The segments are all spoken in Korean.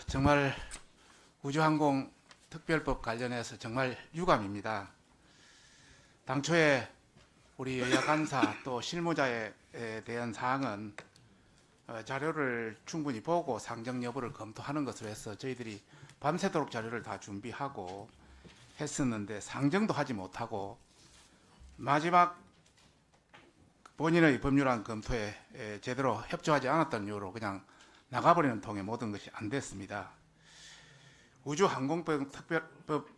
정말 우주항공 특별법 관련해서 정말 유감입니다. 당초에 우리 여야 간사 또 실무자에 대한 사항은 자료를 충분히 보고 상정 여부를 검토하는 것으로 해서 저희들이 밤새도록 자료를 다 준비하고 했었는데 상정도 하지 못하고 마지막 본인의 법률안 검토에 제대로 협조하지 않았다는 이유로 그냥 나가버리는 통에 모든 것이 안 됐습니다. 우주항공법 특별법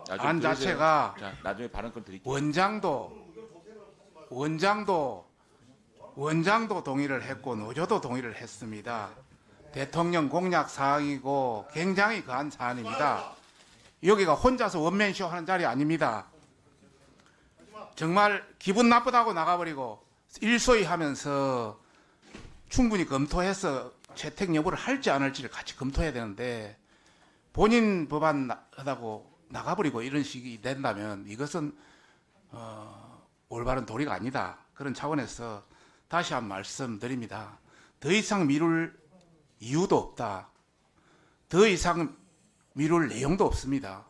안 자체가 나중에 발언권 드릴게요. 원장도 동의를 했고 노조도 동의를 했습니다. 대통령 공약 사항이고 굉장히 거한 사안입니다. 여기가 혼자서 원맨쇼 하는 자리 아닙니다. 정말 기분 나쁘다고 나가버리고 일소위 하면서 충분히 검토해서 채택 여부를 할지 안 할지를 같이 검토해야 되는데 본인 법안 하다고 나가버리고 이런 식이 된다면 이것은 올바른 도리가 아니다. 그런 차원에서 다시 한 말씀드립니다. 더 이상 미룰 이유도 없다. 더 이상 미룰 내용도 없습니다.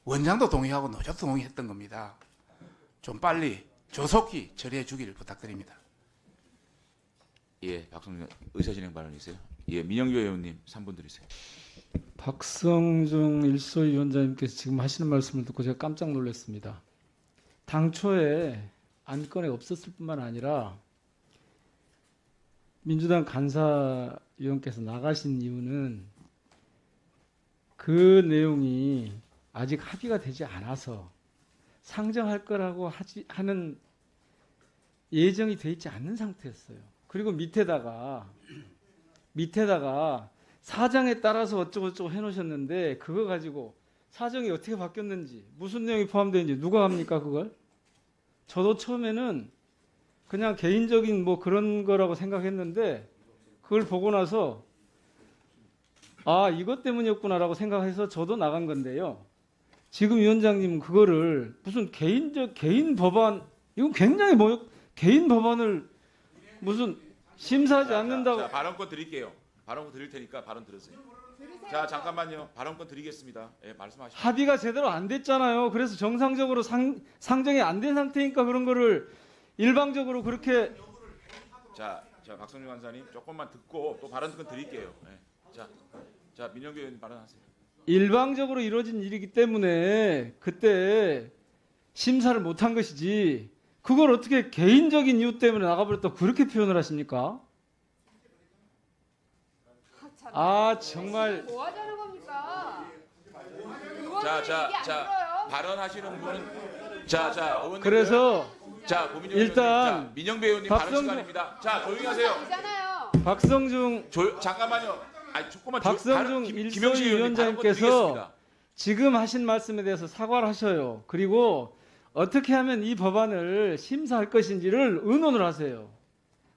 원장도 동의하고 노조도 동의했던 겁니다. 좀 빨리 조속히 처리해 주기를 부탁드립니다. 예, 박성준 의사진행 발언이세요? 예, 민영규 의원님 3분 드리세요. 박성중 일소위원장님께서 지금 하시는 말씀을 듣고 제가 깜짝 놀랐습니다. 당초에 안건에 없었을 뿐만 아니라 민주당 간사위원께서 나가신 이유는 그 내용이 아직 합의가 되지 않아서 상정할 거라고 하는 예정이 돼 있지 않는 상태였어요. 그리고 밑에다가 사정에 따라서 어쩌고저쩌고 해놓으셨는데 그거 가지고 사정이 어떻게 바뀌었는지 무슨 내용이 포함되는지 누가 합니까 그걸? 저도 처음에는 그냥 개인적인 뭐 그런 거라고 생각했는데 그걸 보고 나서 아 이것 때문이었구나라고 생각해서 저도 나간 건데요. 지금 위원장님은 그거를 무슨 개인 법안 이건 굉장히 개인 법안을 무슨 심사하지 않는다고. 자, 발언권 드릴게요. 발언권 드릴 테니까 발언 들으세요. 자, 잠깐만요. 발언권 드리겠습니다. 예, 말씀하시죠. 합의가 제대로 안 됐잖아요. 그래서 정상적으로 상정이 안 된 상태니까 그런 거를 일방적으로 그렇게. 자, 박성준 간사님 조금만 듣고 또 발언권 드릴게요. 예. 자, 민영규 의원님 발언하세요. 일방적으로 이루어진 일이기 때문에 그때 심사를 못한 것이지 그걸 어떻게 개인적인 이유 때문에 나가버렸다고 그렇게 표현을 하십니까? 아 정말. 뭐 하자는 겁니까? 자, 발언하시는 분은 의원님. 그래서 고민정 일단 의원님, 민영배 의원님 발언 시간입니다. 자, 조용히 하세요. 박성중 잠깐만요. 조금만 박성중 김영식 의원님 위원장님께서 지금 하신 말씀에 대해서 사과를 하셔요. 그리고 어떻게 하면 이 법안을 심사할 것인지를 의논을 하세요.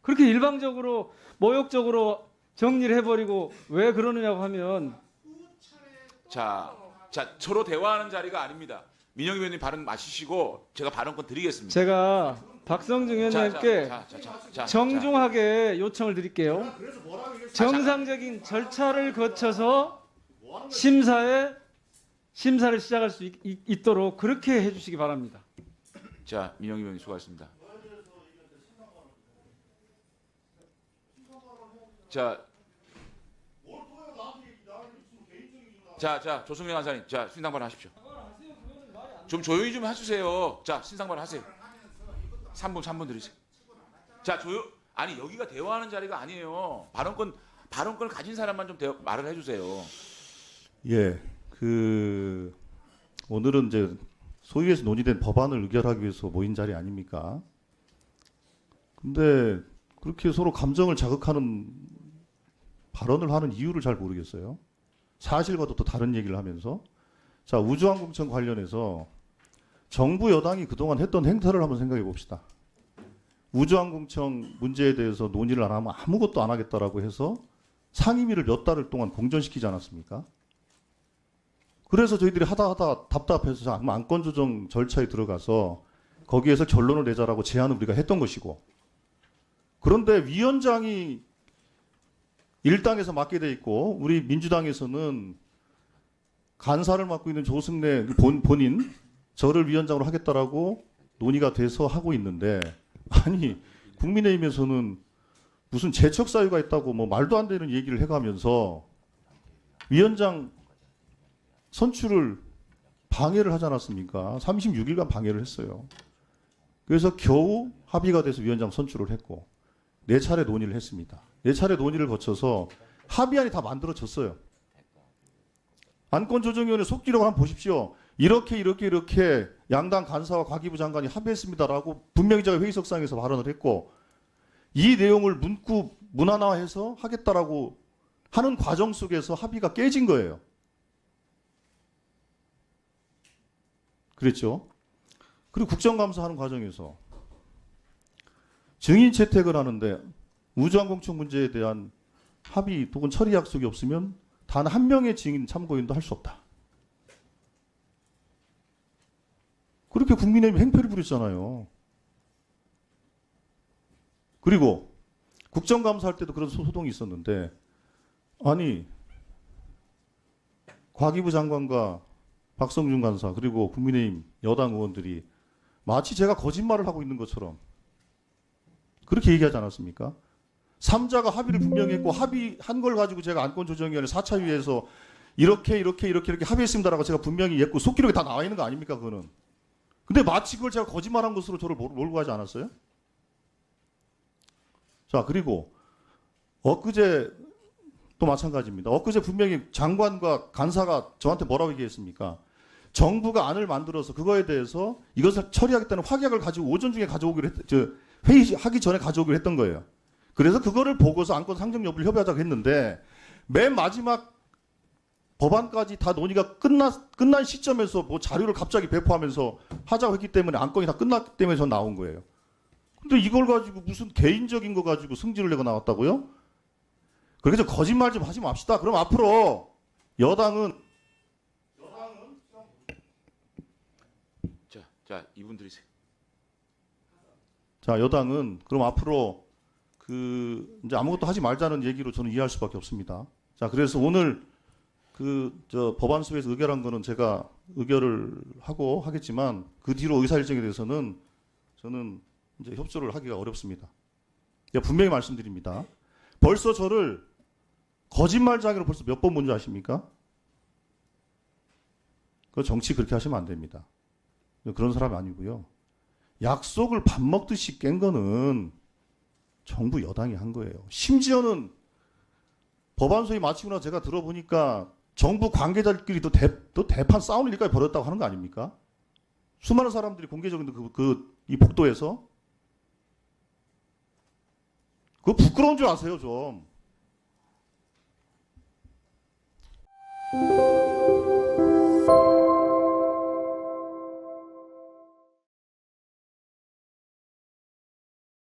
그렇게 일방적으로 모욕적으로 정리를 해버리고 왜 그러느냐고 하면. 자, 서로 대화하는 자리가 아닙니다. 민영희 의원님 발언 마치시고 제가 발언권 드리겠습니다. 제가 박성중 위원장님께 정중하게 요청을 드릴게요. 정상적인 절차를 거쳐서 심사를 시작할 수 있도록 그렇게 해주시기 바랍니다. 자, 민영희 의원님 수고하셨습니다. 자, 조승래 간사님, 신상 발언하십시오. 좀 조용히 좀 해주세요. 자, 신상 발언하세요. 3분 드리세요. 자, 아니 여기가 대화하는 자리가 아니에요. 발언권을 가진 사람만 좀 말을 해주세요. 예, 오늘은 이제 소위에서 논의된 법안을 의결하기 위해서 모인 자리 아닙니까? 근데 그렇게 서로 감정을 자극하는 발언을 하는 이유를 잘 모르겠어요. 사실과도 또 다른 얘기를 하면서. 자, 우주항공청 관련해서 정부 여당이 그동안 했던 행태를 한번 생각해 봅시다. 우주항공청 문제에 대해서 논의를 안 하면 아무것도 안 하겠다라고 해서 상임위를 몇 달을 동안 공전시키지 않았습니까? 그래서 저희들이 하다 답답해서 안건 조정 절차에 들어가서 거기에서 결론을 내자라고 제안을 우리가 했던 것이고, 그런데 위원장이 일당에서 맡게 돼 있고 우리 민주당에서는 간사를 맡고 있는 조승래 본인 저를 위원장으로 하겠다라고 논의가 돼서 하고 있는데 아니 국민의힘에서는 무슨 재척 사유가 있다고 뭐 말도 안 되는 얘기를 해가면서 위원장 선출을 방해를 하지 않았습니까? 36일간 방해를 했어요. 그래서 겨우 합의가 돼서 위원장 선출을 했고 4차례 논의를 했습니다. 4차례 논의를 거쳐서 합의안이 다 만들어졌어요. 안건조정위원회 속기록 한번 보십시오. 이렇게 양당 간사와 과기부 장관이 합의했습니다라고 분명히 제가 회의석상에서 발언을 했고 이 내용을 문구 문안화해서 하겠다라고 하는 과정 속에서 합의가 깨진 거예요. 그랬죠. 그리고 국정감사하는 과정에서 증인 채택을 하는데 우주항공청 문제에 대한 합의 혹은 처리 약속이 없으면 단 한 명의 증인 참고인도 할 수 없다. 그렇게 국민의힘 행패를 부렸잖아요. 그리고 국정감사할 때도 그런 소동이 있었는데 아니 과기부 장관과 박성준 간사 그리고 국민의힘 여당 의원들이 마치 제가 거짓말을 하고 있는 것처럼 그렇게 얘기하지 않았습니까? 3자가 합의를 분명히 했고 합의한 걸 가지고 제가 안건조정위원회 4차 위에서 이렇게 합의했습니다라고 제가 분명히 했고 속기록에 다 나와 있는 거 아닙니까 그거는. 근데 마치 그걸 제가 거짓말한 것으로 저를 몰고 가지 않았어요? 자 그리고 엊그제 또 마찬가지입니다. 엊그제 분명히 장관과 간사가 저한테 뭐라고 얘기했습니까? 정부가 안을 만들어서 그거에 대해서 이것을 처리하겠다는 확약을 가지고 오전 중에 회의하기 전에 가져오기로 했던 거예요. 그래서 그거를 보고서 안건 상정 여부를 협의하자고 했는데 맨 마지막 법안까지 다 논의가 끝난 시점에서 뭐 자료를 갑자기 배포하면서 하자고 했기 때문에 안건이 다 끝났기 때문에 전 나온 거예요. 근데 이걸 가지고 무슨 개인적인 거 가지고 승질을 내고 나왔다고요? 그래서 거짓말 좀 하지 맙시다. 그럼 앞으로 여당은 자 이분 들으세요. 자 여당은 그럼 앞으로 이제 아무것도 하지 말자는 얘기로 저는 이해할 수밖에 없습니다. 자 그래서 오늘 법안수에서 의결한 거는 제가 의결을 하고 하겠지만 그 뒤로 의사 일정에 대해서는 저는 이제 협조를 하기가 어렵습니다. 분명히 말씀드립니다. 벌써 저를 거짓말장애로 벌써 몇 번 본 줄 아십니까? 그 정치 그렇게 하시면 안 됩니다. 그런 사람이 아니고요. 약속을 밥 먹듯이 깬 거는 정부 여당이 한 거예요. 심지어는 법안 소위 마치고 나서 제가 들어보니까 정부 관계자들끼리 또 대판 싸우는 일까지 벌였다고 하는 거 아닙니까? 수많은 사람들이 공개적인 이 복도에서 그거 부끄러운 줄 아세요 좀.